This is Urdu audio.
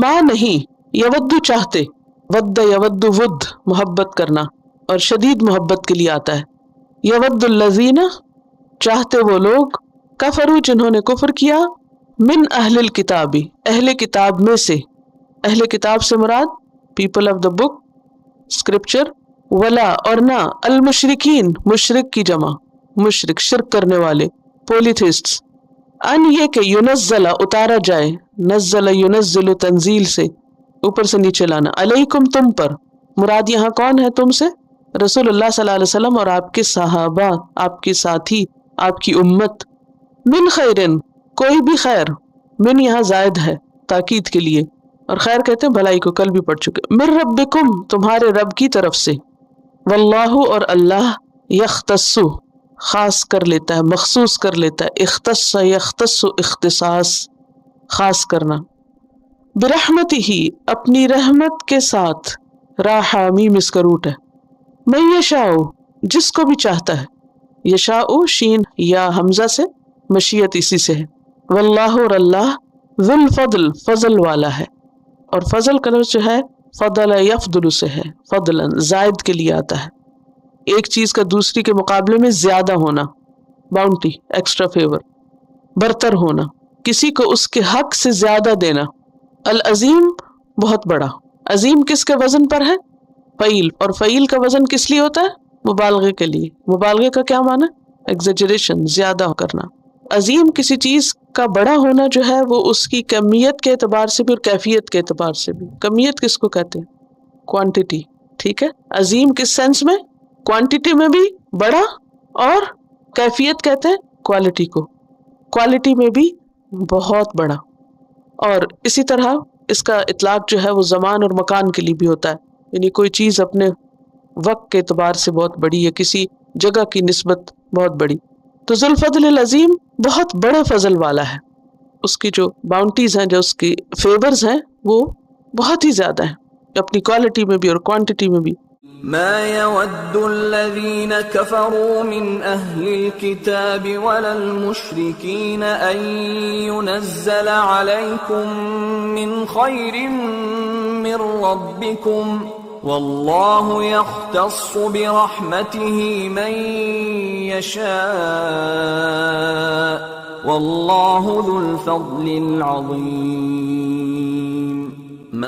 ماں نہیں، یودو چاہتے، ود یودو ود محبت کرنا، اور شدید محبت کے لیے آتا ہے. یود الذین چاہتے وہ لوگ، کفروا جنہوں نے کفر کیا، من اہل الکتابی اہل کتاب میں سے. اہل کتاب سے مراد people of the book scripture, ولا اور نہ، المشرکین مشرک کی جمع، مشرک شرک کرنے والے، پولیتھسٹس. ان یہ کہ ینزل اتارا جائے، نزل ینزل تنزیل سے اوپر سے نیچے لانا، علیکم تم پر، مراد یہاں کون ہے تم سے؟ رسول اللہ صلی اللہ علیہ وسلم اور آپ کے صحابہ، آپ کے ساتھی، آپ کی امت. من خیرن کوئی بھی خیر، من یہاں زائد ہے تاکید کے لیے، اور خیر کہتے ہیں بھلائی کو، کل بھی پڑھ چکے. من ربکم تمہارے رب کی طرف سے. واللہ اور اللہ یختص خاص کر لیتا ہے، مخصوص کر لیتا ہے. اختص یختص اختصاص، خاص کرنا. برحمتہ اپنی رحمت کے ساتھ، راحہ میم اس کا روٹ ہے. من یشاء جس کو بھی چاہتا ہے، یشاء شین یا حمزہ سے، مشیت اسی سے ہے. واللہ اور اللہ ذو الفضل فضل والا ہے، اور فضل کا لفظ جو ہے فضل یفضل سے ہے، فضلا زائد کے لیے آتا ہے، ایک چیز کا دوسری کے مقابلے میں زیادہ ہونا، باؤنٹی، ایکسٹرا فیور، برتر ہونا، کسی کو اس کے حق سے زیادہ دینا. العظیم بہت بڑا. عظیم کس کے وزن پر ہے؟ فعیل. اور فعیل کا وزن کس لیے ہوتا ہے؟ مبالغے کے لیے. مبالغے کا کیا معنی؟ ایگزیجریشن، زیادہ کرنا. عظیم کسی چیز کا بڑا ہونا جو ہے وہ اس کی کمیت کے اعتبار سے بھی اور کیفیت کے اعتبار سے بھی. کمیت کس کو کہتے ہیں؟ کوانٹٹی. ٹھیک ہے. عظیم کس سینس میں؟ کوانٹٹی میں بھی بڑا، اور کیفیت کہتے ہیں کوالٹی کو، کوالٹی میں بھی بہت بڑا. اور اسی طرح اس کا اطلاق جو ہے وہ زمان اور مکان کے لیے بھی ہوتا ہے، یعنی کوئی چیز اپنے وقت کے اعتبار سے بہت بڑی ہے، کسی جگہ کی نسبت بہت بڑی. تو ذو الفضل العظیم بہت بڑے فضل والا ہے، اس کی جو باؤنٹیز ہیں، جو اس کی فیورز ہیں، وہ بہت ہی زیادہ ہیں، اپنی کوالٹی میں بھی اور کوانٹٹی میں بھی. ما يود الذين كفروا من أهل الكتاب ولا المشركين أن ينزل عليكم من خير من ربكم والله يختص برحمته من يشاء والله ذو الفضل العظيم.